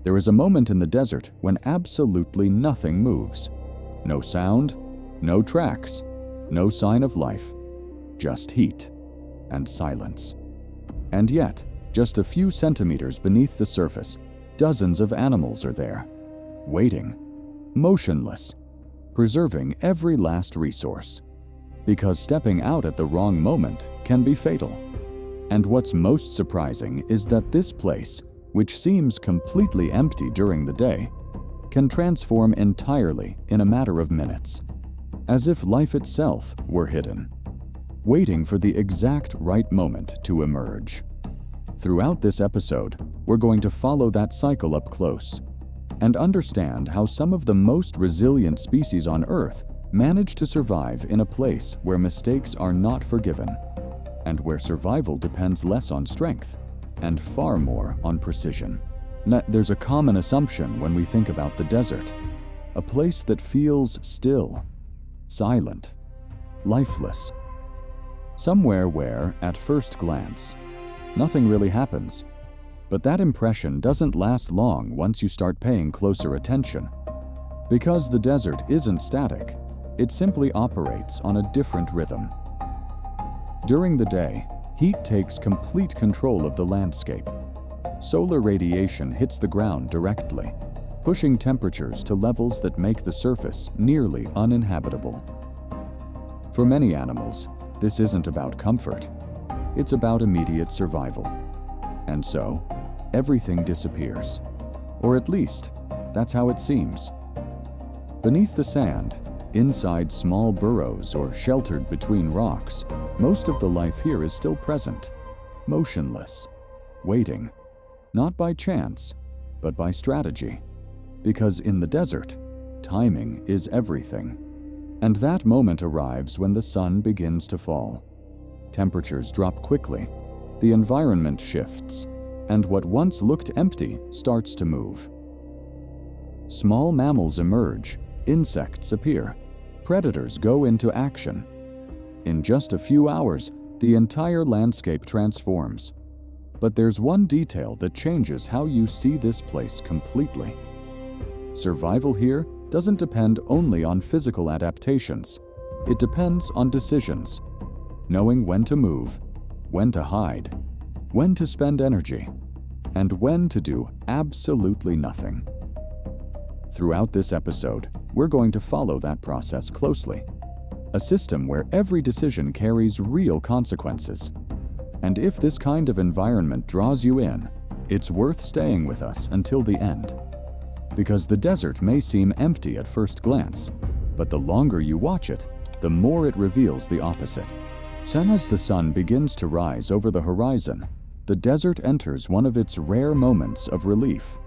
There is a moment in the desert when absolutely nothing moves. No sound, no tracks, no sign of life, just heat and silence. And yet, just a few centimeters beneath the surface, dozens of animals are there, waiting, motionless, preserving every last resource. Because stepping out at the wrong moment can be fatal. And what's most surprising is that this place, which seems completely empty during the day, can transform entirely in a matter of minutes, as if life itself were hidden, waiting for the exact right moment to emerge. Throughout this episode, we're going to follow that cycle up close and understand how some of the most resilient species on Earth manage to survive in a place where mistakes are not forgiven and where survival depends less on strength and far more on precision. There's a common assumption when we think about the desert, a place that feels still, silent, lifeless. Somewhere where, at first glance, nothing really happens. But that impression doesn't last long once you start paying closer attention. Because the desert isn't static, it simply operates on a different rhythm. During the day, heat takes complete control of the landscape. Solar radiation hits the ground directly, pushing temperatures to levels that make the surface nearly uninhabitable. For many animals, this isn't about comfort. It's about immediate survival. And so, everything disappears. Or at least, that's how it seems. Beneath the sand, inside small burrows or sheltered between rocks, most of the life here is still present, motionless, waiting, not by chance, but by strategy. Because in the desert, timing is everything. And that moment arrives when the sun begins to fall. Temperatures drop quickly, the environment shifts, and what once looked empty starts to move. Small mammals emerge, insects appear, predators go into action. In just a few hours, the entire landscape transforms. But there's one detail that changes how you see this place completely. Survival here doesn't depend only on physical adaptations. It depends on decisions. Knowing when to move, when to hide, when to spend energy, and when to do absolutely nothing. Throughout this episode, we're going to follow that process closely. A system where every decision carries real consequences. And if this kind of environment draws you in, it's worth staying with us until the end. Because the desert may seem empty at first glance, but the longer you watch it, the more it reveals the opposite. As the sun begins to rise over the horizon, the desert enters one of its rare moments of relief.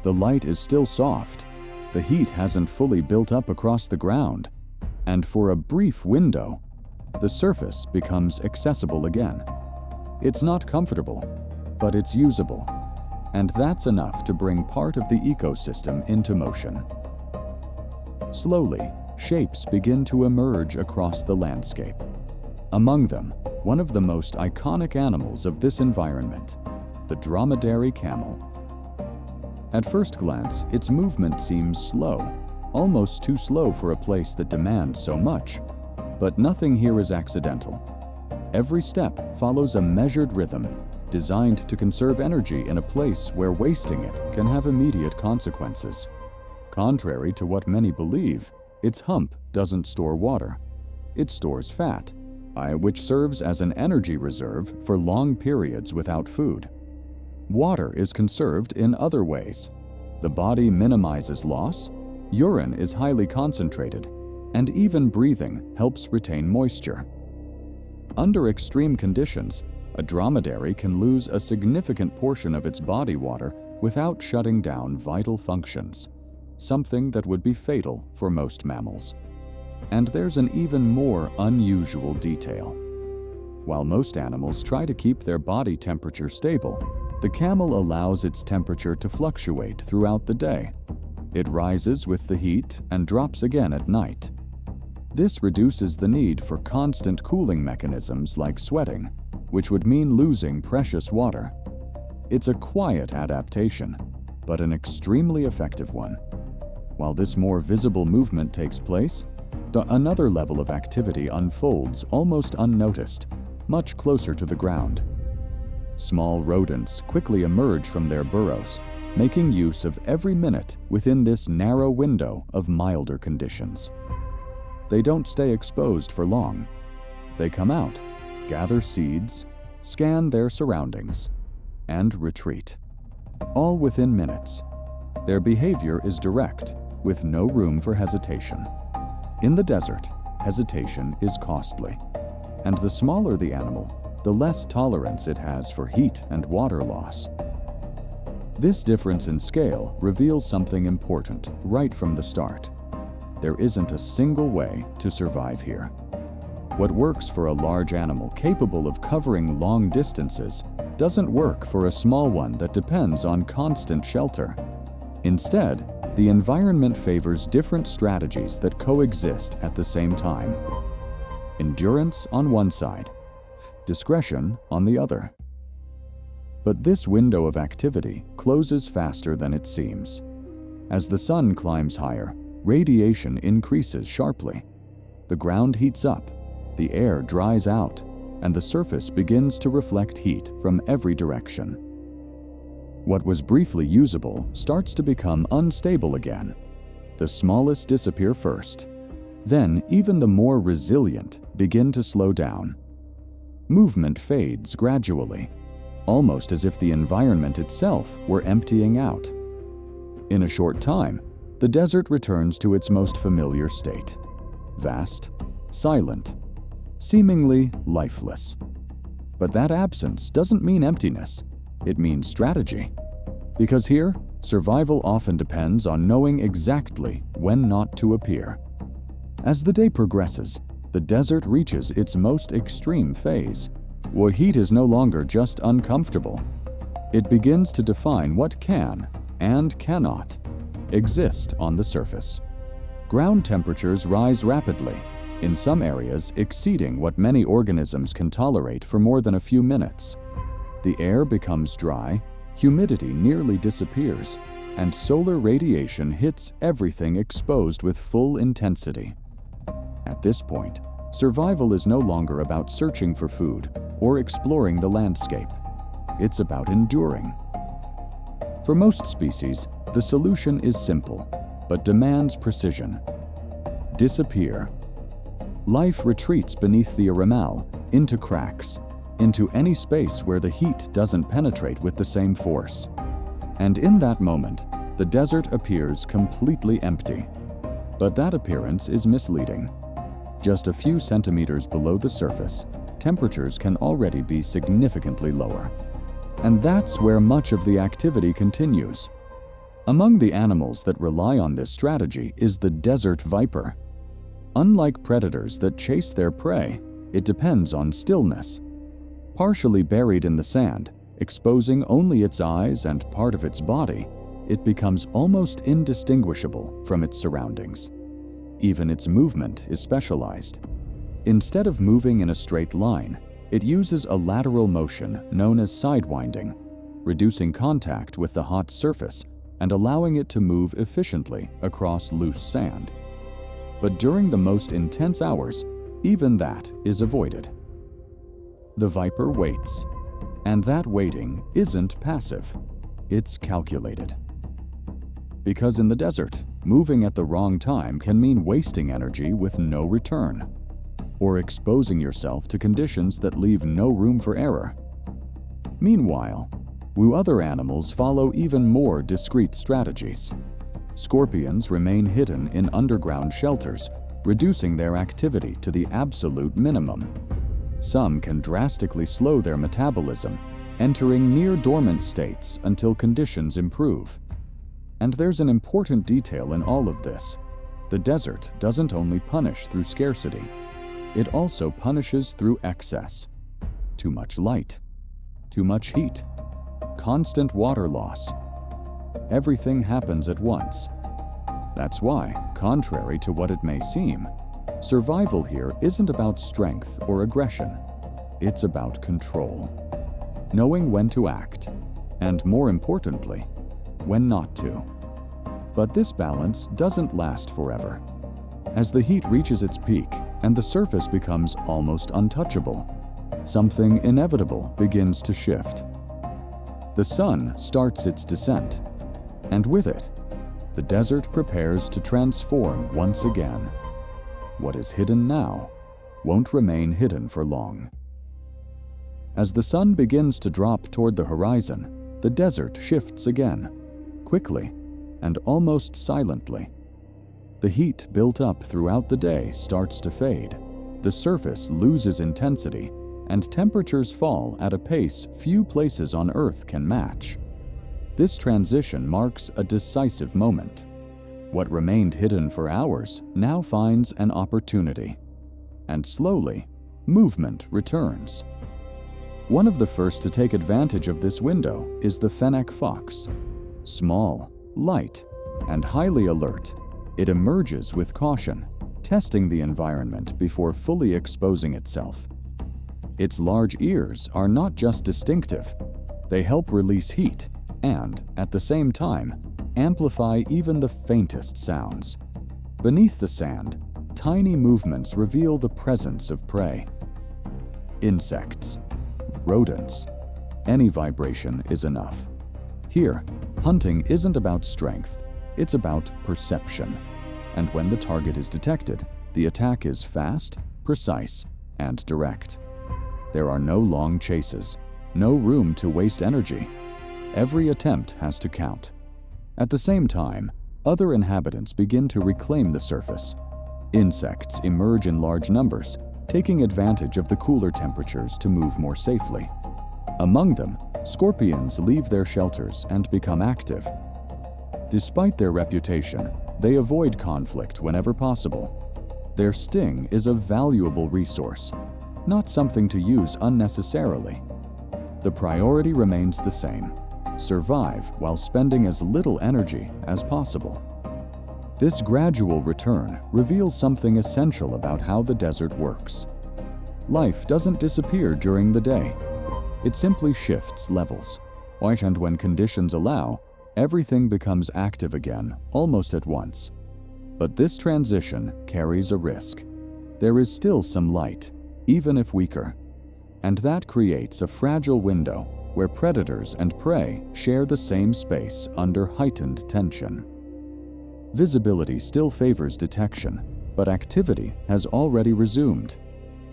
The light is still soft, the heat hasn't fully built up across the ground, and for a brief window, the surface becomes accessible again. It's not comfortable, but it's usable, and that's enough to bring part of the ecosystem into motion. Slowly, shapes begin to emerge across the landscape. Among them, one of the most iconic animals of this environment, the dromedary camel. At first glance, its movement seems slow, almost too slow for a place that demands so much. But nothing here is accidental. Every step follows a measured rhythm, designed to conserve energy in a place where wasting it can have immediate consequences. Contrary to what many believe, its hump doesn't store water. It stores fat, which serves as an energy reserve for long periods without food. Water is conserved in other ways. The body minimizes loss, urine is highly concentrated, and even breathing helps retain moisture. Under extreme conditions, a dromedary can lose a significant portion of its body water without shutting down vital functions, something that would be fatal for most mammals. And there's an even more unusual detail. While most animals try to keep their body temperature stable, the camel allows its temperature to fluctuate throughout the day. It rises with the heat and drops again at night. This reduces the need for constant cooling mechanisms like sweating, which would mean losing precious water. It's a quiet adaptation, but an extremely effective one. While this more visible movement takes place, another level of activity unfolds almost unnoticed, much closer to the ground. Small rodents quickly emerge from their burrows, making use of every minute within this narrow window of milder conditions. They don't stay exposed for long. They come out, gather seeds, scan their surroundings, and retreat, all within minutes. Their behavior is direct, with no room for hesitation. In the desert, hesitation is costly, and the smaller the animal, the less tolerance it has for heat and water loss. This difference in scale reveals something important right from the start. There isn't a single way to survive here. What works for a large animal capable of covering long distances doesn't work for a small one that depends on constant shelter. Instead, the environment favors different strategies that coexist at the same time. Endurance on one side, discretion on the other. But this window of activity closes faster than it seems. As the sun climbs higher, radiation increases sharply. The ground heats up, the air dries out, and the surface begins to reflect heat from every direction. What was briefly usable starts to become unstable again. The smallest disappear first. Then even the more resilient begin to slow down. Movement fades gradually, almost as if the environment itself were emptying out. In a short time, the desert returns to its most familiar state: vast, silent, seemingly lifeless. But that absence doesn't mean emptiness. It means strategy. Because here, survival often depends on knowing exactly when not to appear. As the day progresses, the desert reaches its most extreme phase, where heat is no longer just uncomfortable. It begins to define what can and cannot exist on the surface. Ground temperatures rise rapidly, in some areas exceeding what many organisms can tolerate for more than a few minutes. The air becomes dry, humidity nearly disappears, and solar radiation hits everything exposed with full intensity. At this point, survival is no longer about searching for food or exploring the landscape. It's about enduring. For most species, the solution is simple, but demands precision. Disappear. Life retreats beneath the ramal, into cracks, into any space where the heat doesn't penetrate with the same force. And in that moment, the desert appears completely empty. But that appearance is misleading. Just a few centimeters below the surface, temperatures can already be significantly lower. And that's where much of the activity continues. Among the animals that rely on this strategy is the desert viper. Unlike predators that chase their prey, it depends on stillness. Partially buried in the sand, exposing only its eyes and part of its body, it becomes almost indistinguishable from its surroundings. Even its movement is specialized. Instead of moving in a straight line, it uses a lateral motion known as sidewinding, reducing contact with the hot surface and allowing it to move efficiently across loose sand. But during the most intense hours, even that is avoided. The viper waits, and that waiting isn't passive, it's calculated. Because in the desert, moving at the wrong time can mean wasting energy with no return, or exposing yourself to conditions that leave no room for error. Meanwhile, other animals follow even more discreet strategies. Scorpions remain hidden in underground shelters, reducing their activity to the absolute minimum. Some can drastically slow their metabolism, entering near-dormant states until conditions improve. And there's an important detail in all of this. The desert doesn't only punish through scarcity. It also punishes through excess. Too much light, too much heat, constant water loss. Everything happens at once. That's why, contrary to what it may seem, survival here isn't about strength or aggression. It's about control. Knowing when to act, and more importantly, when not to. But this balance doesn't last forever. As the heat reaches its peak and the surface becomes almost untouchable, something inevitable begins to shift. The sun starts its descent, and with it, the desert prepares to transform once again. What is hidden now won't remain hidden for long. As the sun begins to drop toward the horizon, the desert shifts again, quickly and almost silently. The heat built up throughout the day starts to fade, the surface loses intensity, and temperatures fall at a pace few places on Earth can match. This transition marks a decisive moment. What remained hidden for hours now finds an opportunity, and slowly, movement returns. One of the first to take advantage of this window is the fennec fox. Small, light, and highly alert, it emerges with caution, testing the environment before fully exposing itself. Its large ears are not just distinctive, they help release heat and, at the same time, amplify even the faintest sounds. Beneath the sand, tiny movements reveal the presence of prey. Insects, rodents, any vibration is enough. Here, hunting isn't about strength, it's about perception. And when the target is detected, the attack is fast, precise, and direct. There are no long chases, no room to waste energy. Every attempt has to count. At the same time, other inhabitants begin to reclaim the surface. Insects emerge in large numbers, taking advantage of the cooler temperatures to move more safely. Among them, scorpions leave their shelters and become active. Despite their reputation, they avoid conflict whenever possible. Their sting is a valuable resource, not something to use unnecessarily. The priority remains the same: survive while spending as little energy as possible. This gradual return reveals something essential about how the desert works. Life doesn't disappear during the day. It simply shifts levels. And when conditions allow, everything becomes active again, almost at once. But this transition carries a risk. There is still some light, even if weaker. And that creates a fragile window where predators and prey share the same space under heightened tension. Visibility still favors detection, but activity has already resumed.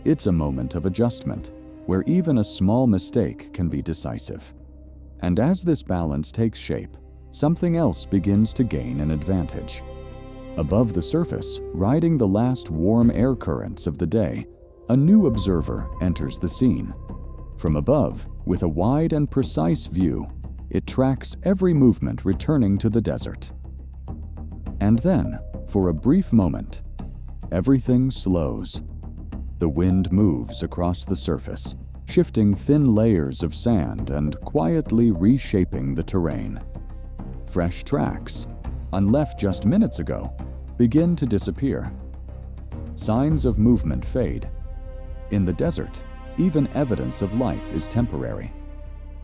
It's a moment of adjustment, where even a small mistake can be decisive. And as this balance takes shape, something else begins to gain an advantage. Above the surface, riding the last warm air currents of the day, a new observer enters the scene. From above, with a wide and precise view, it tracks every movement returning to the desert. And then, for a brief moment, everything slows. The wind moves across the surface, shifting thin layers of sand and quietly reshaping the terrain. Fresh tracks, unleft just minutes ago, begin to disappear. Signs of movement fade. In the desert, even evidence of life is temporary.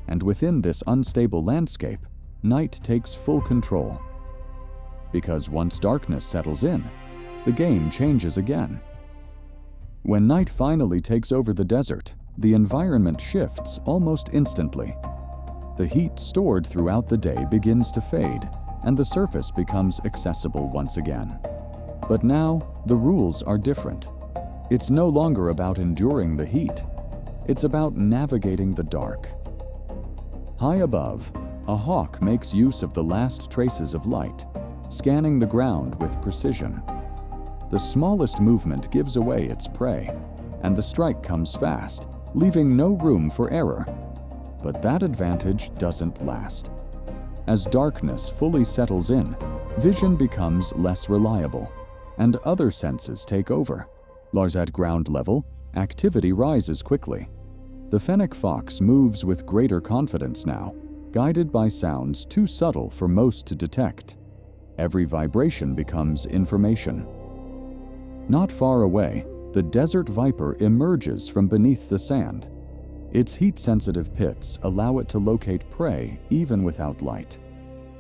And within this unstable landscape, night takes full control. Because once darkness settles in, the game changes again. When night finally takes over the desert, the environment shifts almost instantly. The heat stored throughout the day begins to fade, and the surface becomes accessible once again. But now, the rules are different. It's no longer about enduring the heat. It's about navigating the dark. High above, a hawk makes use of the last traces of light, scanning the ground with precision. The smallest movement gives away its prey, and the strike comes fast, leaving no room for error. But that advantage doesn't last. As darkness fully settles in, vision becomes less reliable, and other senses take over. At ground level, activity rises quickly. The fennec fox moves with greater confidence now, guided by sounds too subtle for most to detect. Every vibration becomes information. Not far away, the desert viper emerges from beneath the sand. Its heat-sensitive pits allow it to locate prey even without light.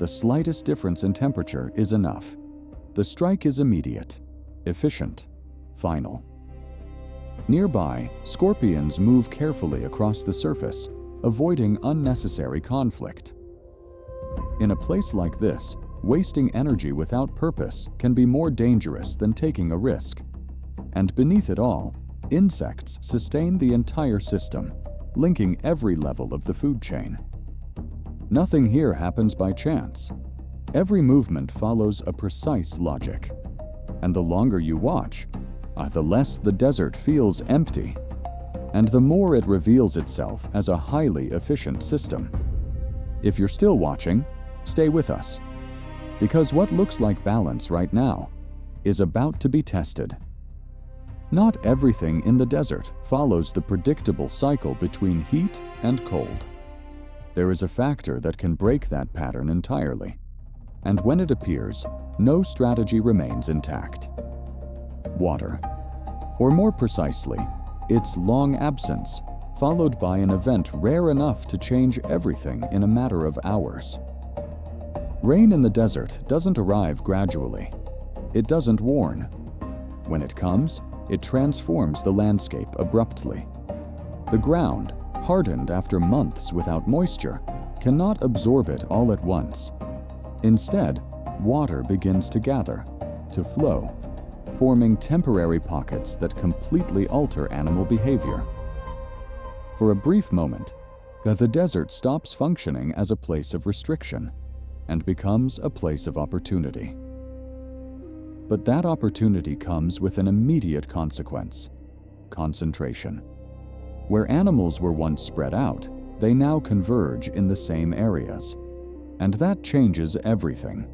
the slightest difference in temperature is enough. The strike is immediate, efficient, final. Nearby, scorpions move carefully across the surface, avoiding unnecessary conflict. In a place like this, wasting energy without purpose can be more dangerous than taking a risk. And beneath it all, insects sustain the entire system, linking every level of the food chain. Nothing here happens by chance. Every movement follows a precise logic. And the longer you watch, the less the desert feels empty, and the more it reveals itself as a highly efficient system. If you're still watching, stay with us, because what looks like balance right now is about to be tested. Not everything in the desert follows the predictable cycle between heat and cold. There is a factor that can break that pattern entirely, and when it appears, no strategy remains intact. Water, or more precisely, its long absence, followed by an event rare enough to change everything in a matter of hours. Rain in the desert doesn't arrive gradually. It doesn't warn. When it comes, it transforms the landscape abruptly. The ground, hardened after months without moisture, cannot absorb it all at once. Instead, water begins to gather, to flow, forming temporary pockets that completely alter animal behavior. For a brief moment, the desert stops functioning as a place of restriction and becomes a place of opportunity. But that opportunity comes with an immediate consequence: concentration. Where animals were once spread out, they now converge in the same areas. And that changes everything.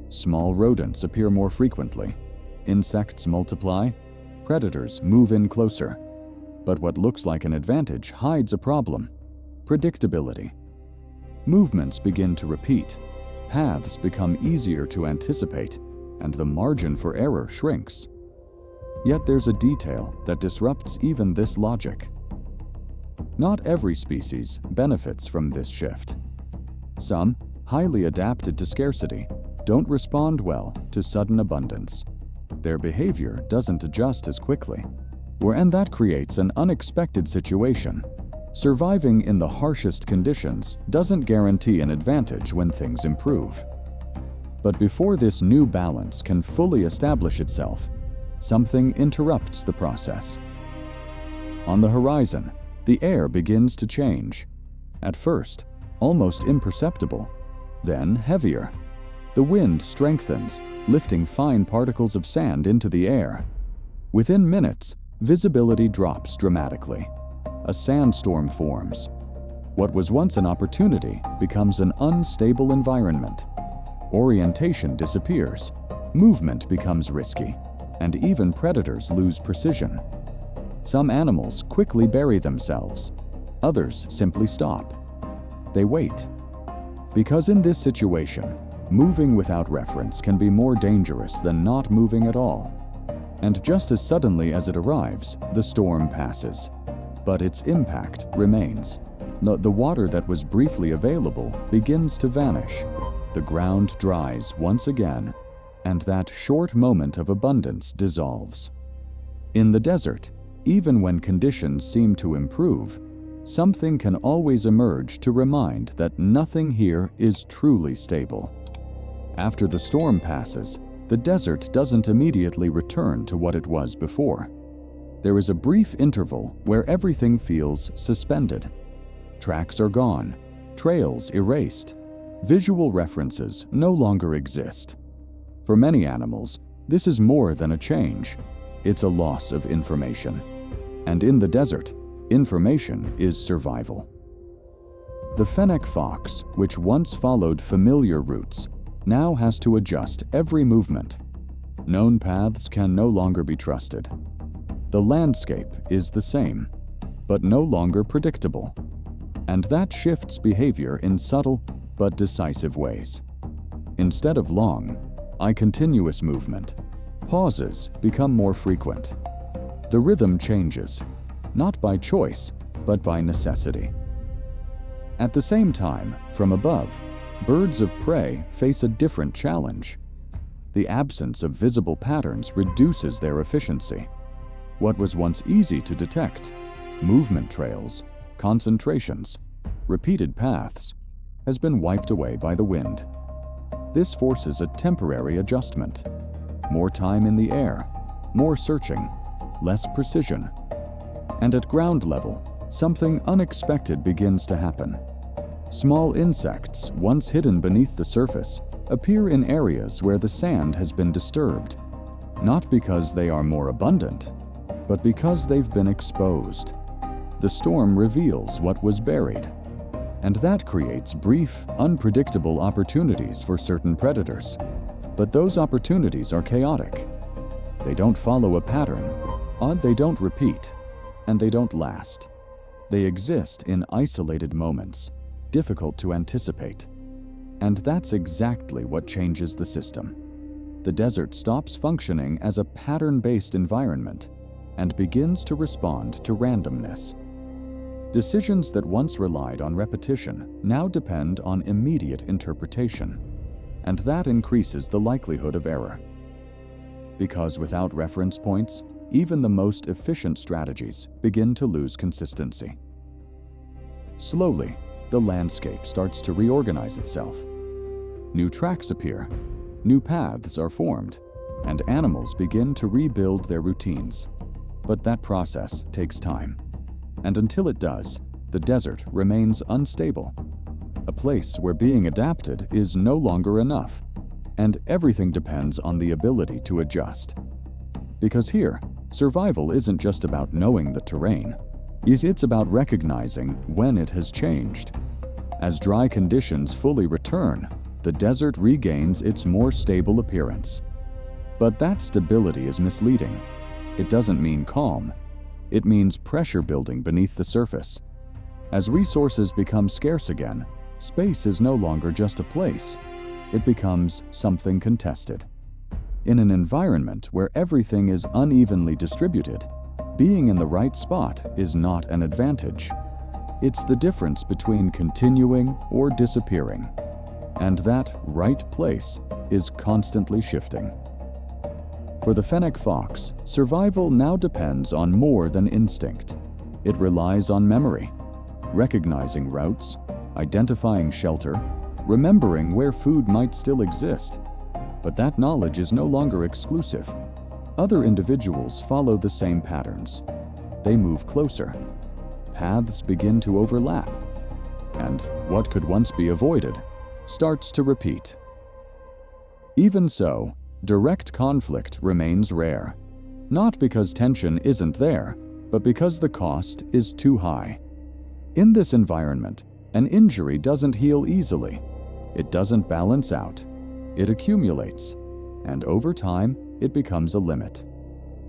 Small rodents appear more frequently. Insects multiply, predators move in closer. But what looks like an advantage hides a problem: predictability. Movements begin to repeat, paths become easier to anticipate, and the margin for error shrinks. Yet there's a detail that disrupts even this logic. Not every species benefits from this shift. Some, highly adapted to scarcity, don't respond well to sudden abundance. Their behavior doesn't adjust as quickly, and that creates an unexpected situation. Surviving in the harshest conditions doesn't guarantee an advantage when things improve. But before this new balance can fully establish itself, something interrupts the process. On the horizon, the air begins to change. At first, almost imperceptible, then heavier. The wind strengthens, lifting fine particles of sand into the air. Within minutes, visibility drops dramatically. A sandstorm forms. What was once an opportunity becomes an unstable environment. Orientation disappears, movement becomes risky, and even predators lose precision. Some animals quickly bury themselves. Others simply stop. They wait. Because in this situation, moving without reference can be more dangerous than not moving at all. And just as suddenly as it arrives, the storm passes. But its impact remains. The water that was briefly available begins to vanish. The ground dries once again, and that short moment of abundance dissolves. In the desert, even when conditions seem to improve, something can always emerge to remind that nothing here is truly stable. After the storm passes, the desert doesn't immediately return to what it was before. There is a brief interval where everything feels suspended. Tracks are gone, trails erased. Visual references no longer exist. For many animals, this is more than a change. It's a loss of information. And in the desert, information is survival. The fennec fox, which once followed familiar routes, now has to adjust every movement. Known paths can no longer be trusted. The landscape is the same, but no longer predictable. And that shifts behavior in subtle but decisive ways. Instead of long, continuous movement, pauses become more frequent. The rhythm changes, not by choice, but by necessity. At the same time, from above, birds of prey face a different challenge. The absence of visible patterns reduces their efficiency. What was once easy to detect, movement trails, concentrations, repeated paths, has been wiped away by the wind. This forces a temporary adjustment. More time in the air, more searching, less precision. And at ground level, something unexpected begins to happen. Small insects, once hidden beneath the surface, appear in areas where the sand has been disturbed, not because they are more abundant, but because they've been exposed. The storm reveals what was buried, and that creates brief, unpredictable opportunities for certain predators. But those opportunities are chaotic. They don't follow a pattern, they don't repeat, and they don't last. They exist in isolated moments, difficult to anticipate. And that's exactly what changes the system. The desert stops functioning as a pattern-based environment and begins to respond to randomness. Decisions that once relied on repetition now depend on immediate interpretation, and that increases the likelihood of error. Because without reference points, even the most efficient strategies begin to lose consistency. Slowly, the landscape starts to reorganize itself. New tracks appear, new paths are formed, and animals begin to rebuild their routines. But that process takes time. And until it does, the desert remains unstable. A place where being adapted is no longer enough, and everything depends on the ability to adjust. Because here, survival isn't just about knowing the terrain. It's about recognizing when it has changed. As dry conditions fully return, the desert regains its more stable appearance. But that stability is misleading. It doesn't mean calm. It means pressure building beneath the surface. As resources become scarce again, space is no longer just a place. It becomes something contested. In an environment where everything is unevenly distributed, being in the right spot is not an advantage. It's the difference between continuing or disappearing. And that right place is constantly shifting. For the fennec fox, survival now depends on more than instinct. It relies on memory, recognizing routes, identifying shelter, remembering where food might still exist. But that knowledge is no longer exclusive. Other individuals follow the same patterns. They move closer. Paths begin to overlap. And what could once be avoided starts to repeat. Even so, direct conflict remains rare. Not because tension isn't there, but because the cost is too high. In this environment, an injury doesn't heal easily. It doesn't balance out. It accumulates, and over time, it becomes a limit.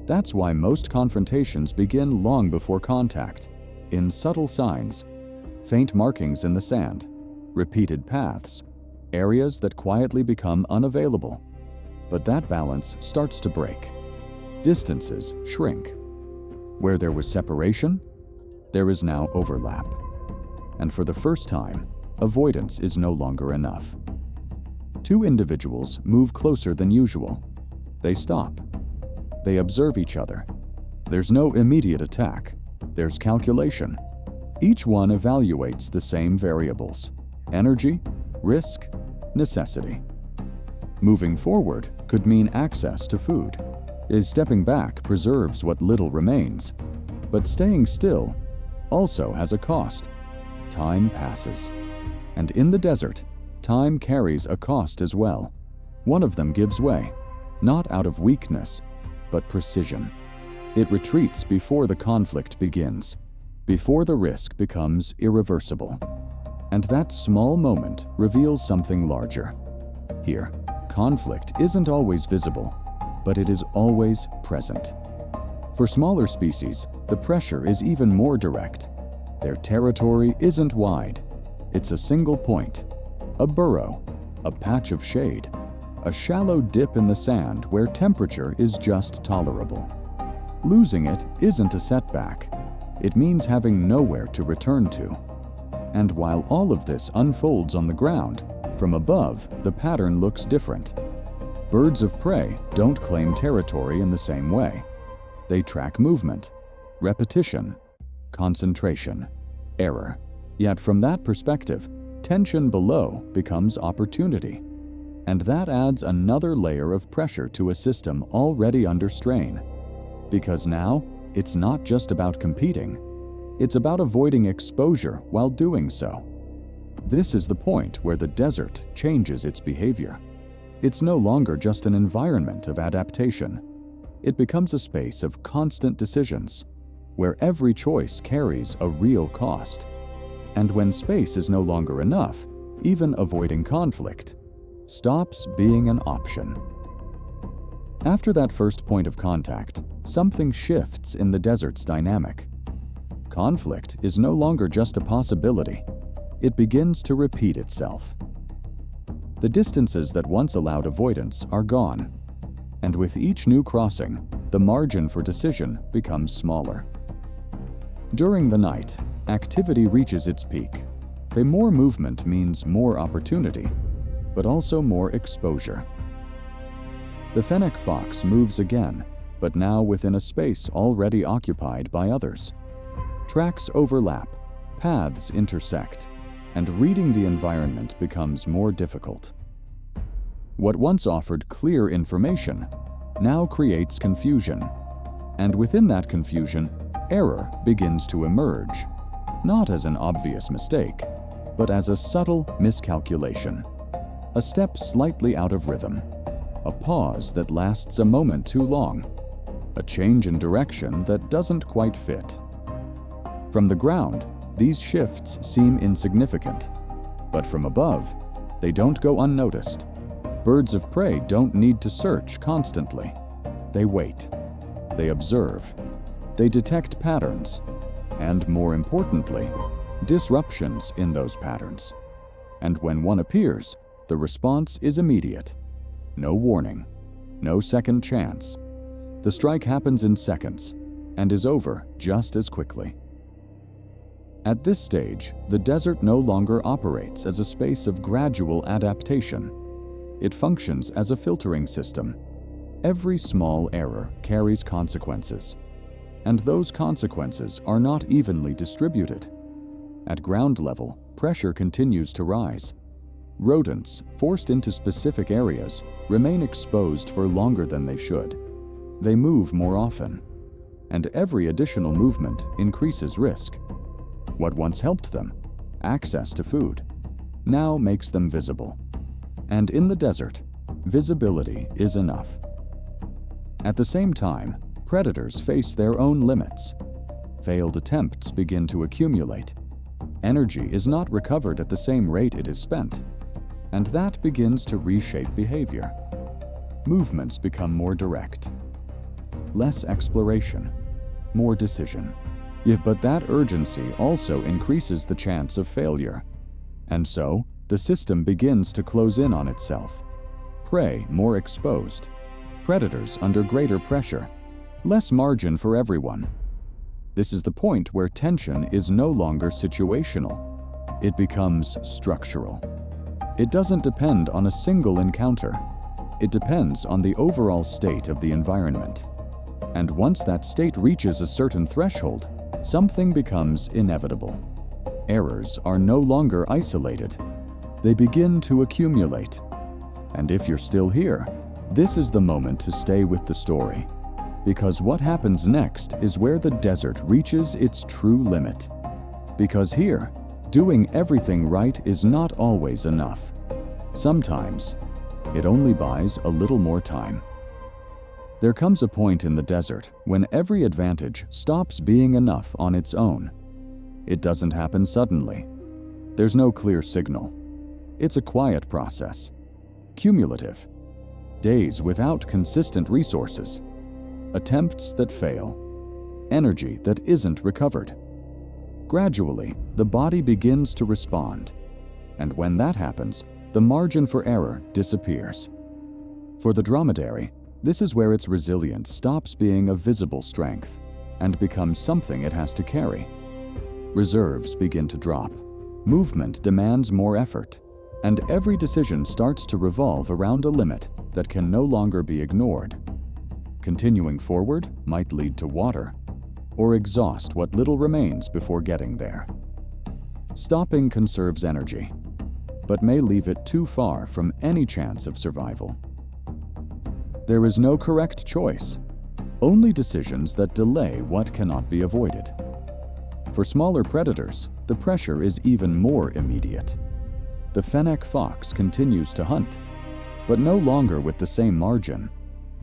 That's why most confrontations begin long before contact, in subtle signs, faint markings in the sand, repeated paths, areas that quietly become unavailable. But that balance starts to break. Distances shrink. Where there was separation, there is now overlap. And for the first time, avoidance is no longer enough. Two individuals move closer than usual. They stop. They observe each other. There's no immediate attack. There's calculation. Each one evaluates the same variables: energy, risk, necessity. Moving forward could mean access to food. Stepping back preserves what little remains. But staying still also has a cost. Time passes. And in the desert, time carries a cost as well. One of them gives way, not out of weakness, but precision. It retreats before the conflict begins, before the risk becomes irreversible. And that small moment reveals something larger. Here, conflict isn't always visible, but it is always present. For smaller species, the pressure is even more direct. Their territory isn't wide. It's a single point, a burrow, a patch of shade, a shallow dip in the sand where temperature is just tolerable. Losing it isn't a setback. It means having nowhere to return to. And while all of this unfolds on the ground, from above, the pattern looks different. Birds of prey don't claim territory in the same way. They track movement, repetition, concentration, error. Yet from that perspective, tension below becomes opportunity. And that adds another layer of pressure to a system already under strain. Because now, it's not just about competing. It's about avoiding exposure while doing so. This is the point where the desert changes its behavior. It's no longer just an environment of adaptation. It becomes a space of constant decisions, where every choice carries a real cost. And when space is no longer enough, even avoiding conflict stops being an option. After that first point of contact, something shifts in the desert's dynamic. Conflict is no longer just a possibility. It begins to repeat itself. The distances that once allowed avoidance are gone, and with each new crossing, the margin for decision becomes smaller. During the night, activity reaches its peak. The more movement means more opportunity, but also more exposure. The fennec fox moves again, but now within a space already occupied by others. Tracks overlap, paths intersect, and reading the environment becomes more difficult. What once offered clear information now creates confusion, and within that confusion, error begins to emerge, not as an obvious mistake, but as a subtle miscalculation. A step slightly out of rhythm, a pause that lasts a moment too long, a change in direction that doesn't quite fit. From the ground, these shifts seem insignificant, but from above, they don't go unnoticed. Birds of prey don't need to search constantly. They wait, they observe, they detect patterns, and more importantly, disruptions in those patterns. And when one appears, the response is immediate. No warning, no second chance. The strike happens in seconds and is over just as quickly. At this stage, the desert no longer operates as a space of gradual adaptation. It functions as a filtering system. Every small error carries consequences, and those consequences are not evenly distributed. At ground level, pressure continues to rise. Rodents, forced into specific areas, remain exposed for longer than they should. They move more often, and every additional movement increases risk. What once helped them, access to food, now makes them visible. And in the desert, visibility is enough. At the same time, predators face their own limits. Failed attempts begin to accumulate. Energy is not recovered at the same rate it is spent, and that begins to reshape behavior. Movements become more direct. Less exploration, more decision. But that urgency also increases the chance of failure. And so, the system begins to close in on itself. Prey more exposed, predators under greater pressure, less margin for everyone. This is the point where tension is no longer situational. It becomes structural. It doesn't depend on a single encounter. It depends on the overall state of the environment. And once that state reaches a certain threshold, something becomes inevitable. Errors are no longer isolated. They begin to accumulate. And if you're still here, this is the moment to stay with the story. Because what happens next is where the desert reaches its true limit. Because here, doing everything right is not always enough. Sometimes, it only buys a little more time. There comes a point in the desert when every advantage stops being enough on its own. It doesn't happen suddenly. There's no clear signal. It's a quiet process, cumulative. Days without consistent resources, attempts that fail, energy that isn't recovered. Gradually, the body begins to respond, and when that happens, the margin for error disappears. For the dromedary, this is where its resilience stops being a visible strength and becomes something it has to carry. Reserves begin to drop. Movement demands more effort, and every decision starts to revolve around a limit that can no longer be ignored. Continuing forward might lead to water, or exhaust what little remains before getting there. Stopping conserves energy, but may leave it too far from any chance of survival. There is no correct choice, only decisions that delay what cannot be avoided. For smaller predators, the pressure is even more immediate. The fennec fox continues to hunt, but no longer with the same margin.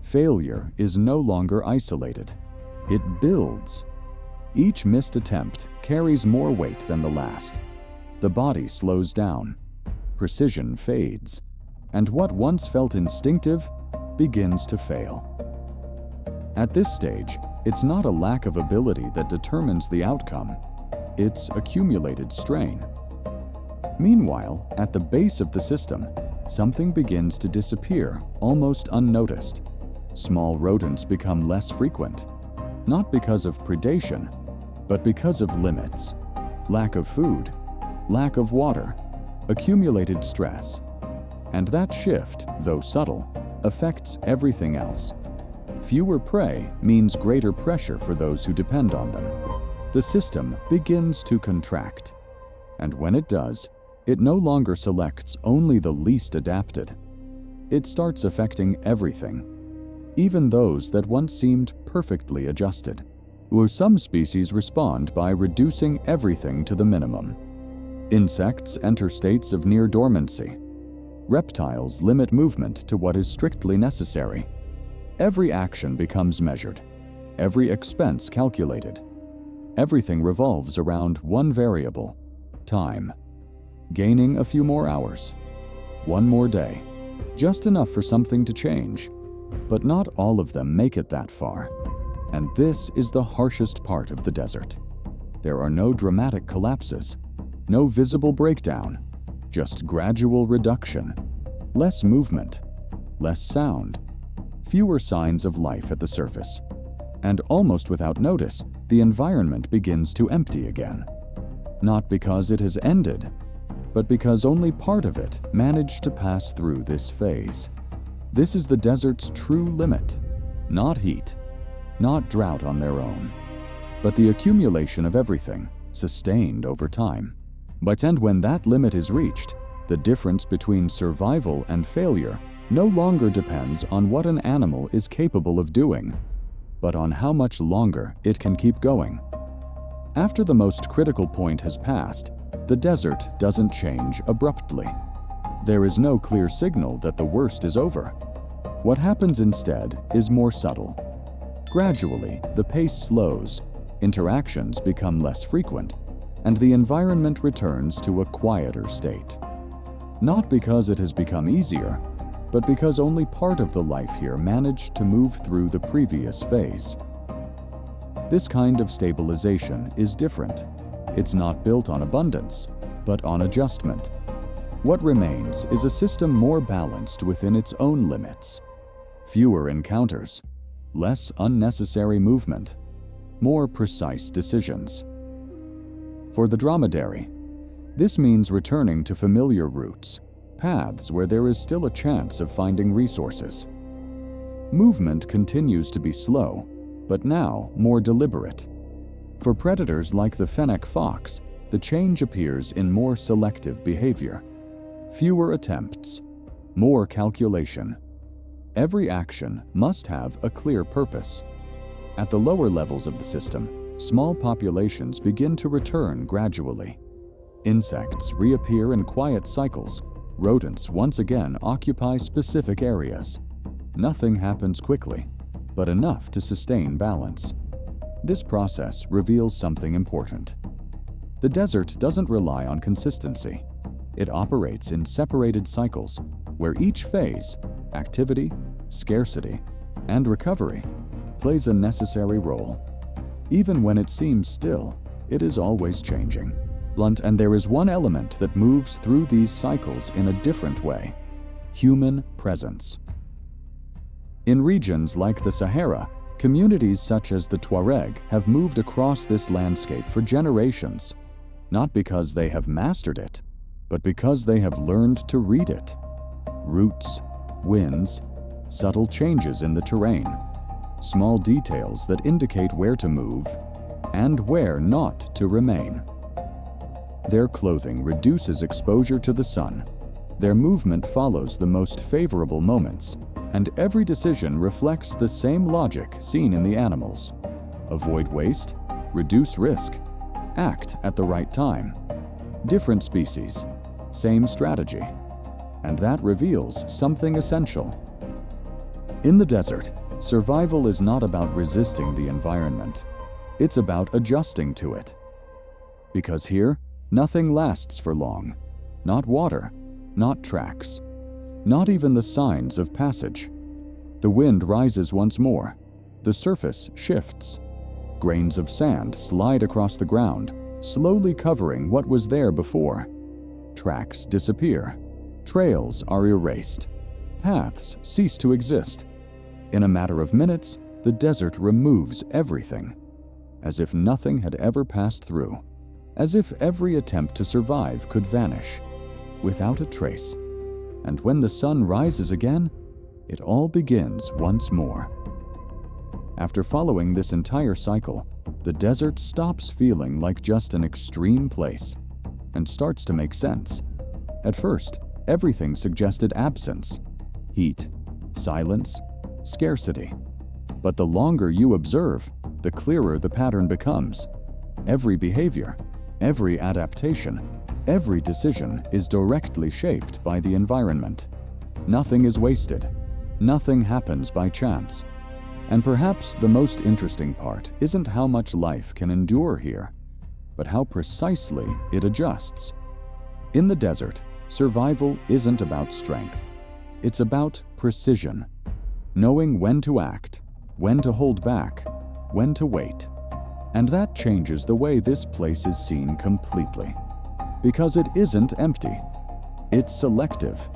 Failure is no longer isolated. It builds. Each missed attempt carries more weight than the last. The body slows down, precision fades, and what once felt instinctive begins to fail. At this stage, it's not a lack of ability that determines the outcome. It's accumulated strain. Meanwhile, at the base of the system, something begins to disappear almost unnoticed. Small rodents become less frequent, not because of predation, but because of limits. Lack of food, lack of water, accumulated stress. And that shift, though subtle, affects everything else. Fewer prey means greater pressure for those who depend on them. The system begins to contract, and when it does, it no longer selects only the least adapted. It starts affecting everything, even those that once seemed perfectly adjusted. Where some species respond by reducing everything to the minimum. Insects enter states of near dormancy. Reptiles limit movement to what is strictly necessary. Every action becomes measured, every expense calculated. Everything revolves around one variable: time. Gaining a few more hours, one more day, just enough for something to change. But not all of them make it that far. And this is the harshest part of the desert. There are no dramatic collapses, no visible breakdown, just gradual reduction. Less movement, less sound, fewer signs of life at the surface. And almost without notice, the environment begins to empty again. Not because it has ended, but because only part of it managed to pass through this phase. This is the desert's true limit, not heat, not drought on their own, but the accumulation of everything, sustained over time. And when that limit is reached, the difference between survival and failure no longer depends on what an animal is capable of doing, but on how much longer it can keep going. After the most critical point has passed, the desert doesn't change abruptly. There is no clear signal that the worst is over. What happens instead is more subtle. Gradually, the pace slows, interactions become less frequent, and the environment returns to a quieter state. Not because it has become easier, but because only part of the life here managed to move through the previous phase. This kind of stabilization is different. It's not built on abundance, but on adjustment. What remains is a system more balanced within its own limits. Fewer encounters, less unnecessary movement, more precise decisions. For the dromedary, this means returning to familiar routes, paths where there is still a chance of finding resources. Movement continues to be slow, but now more deliberate. For predators like the fennec fox, the change appears in more selective behavior. Fewer attempts, more calculation. Every action must have a clear purpose. At the lower levels of the system, small populations begin to return gradually. Insects reappear in quiet cycles. Rodents once again occupy specific areas. Nothing happens quickly, but enough to sustain balance. This process reveals something important. The desert doesn't rely on consistency. It operates in separated cycles, where each phase, activity, scarcity, and recovery, plays a necessary role. Even when it seems still, it is always changing. And there is one element that moves through these cycles in a different way: human presence. In regions like the Sahara, communities such as the Tuareg have moved across this landscape for generations. not because they have mastered it, but because they have learned to read it. Roots, winds, subtle changes in the terrain, small details that indicate where to move and where not to remain. Their clothing reduces exposure to the sun. Their movement follows the most favorable moments, and every decision reflects the same logic seen in the animals. Avoid waste, reduce risk, act at the right time. Different species, same strategy. And that reveals something essential. In the desert, survival is not about resisting the environment. It's about adjusting to it. Because here, nothing lasts for long. Not water, not tracks, not even the signs of passage. The wind rises once more. The surface shifts. Grains of sand slide across the ground, slowly covering what was there before. Tracks disappear. Trails are erased. Paths cease to exist. In a matter of minutes, the desert removes everything, as if nothing had ever passed through, as if every attempt to survive could vanish, without a trace. And when the sun rises again, it all begins once more. After following this entire cycle, the desert stops feeling like just an extreme place and starts to make sense. At first, everything suggested absence, heat, silence, scarcity. But the longer you observe, the clearer the pattern becomes. Every behavior, every adaptation, every decision is directly shaped by the environment. Nothing is wasted. Nothing happens by chance. And perhaps the most interesting part isn't how much life can endure here, but how precisely it adjusts. In the desert, survival isn't about strength. It's about precision. Knowing when to act, when to hold back, when to wait. And that changes the way this place is seen completely. Because it isn't empty. It's selective.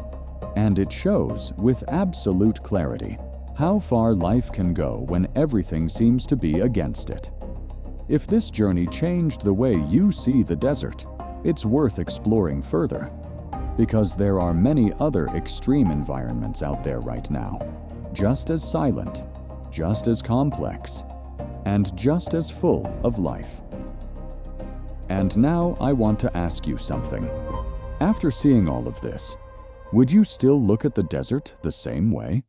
And it shows with absolute clarity how far life can go when everything seems to be against it. If this journey changed the way you see the desert, it's worth exploring further. Because there are many other extreme environments out there right now, just as silent, just as complex, and just as full of life. And now I want to ask you something. After seeing all of this, would you still look at the desert the same way?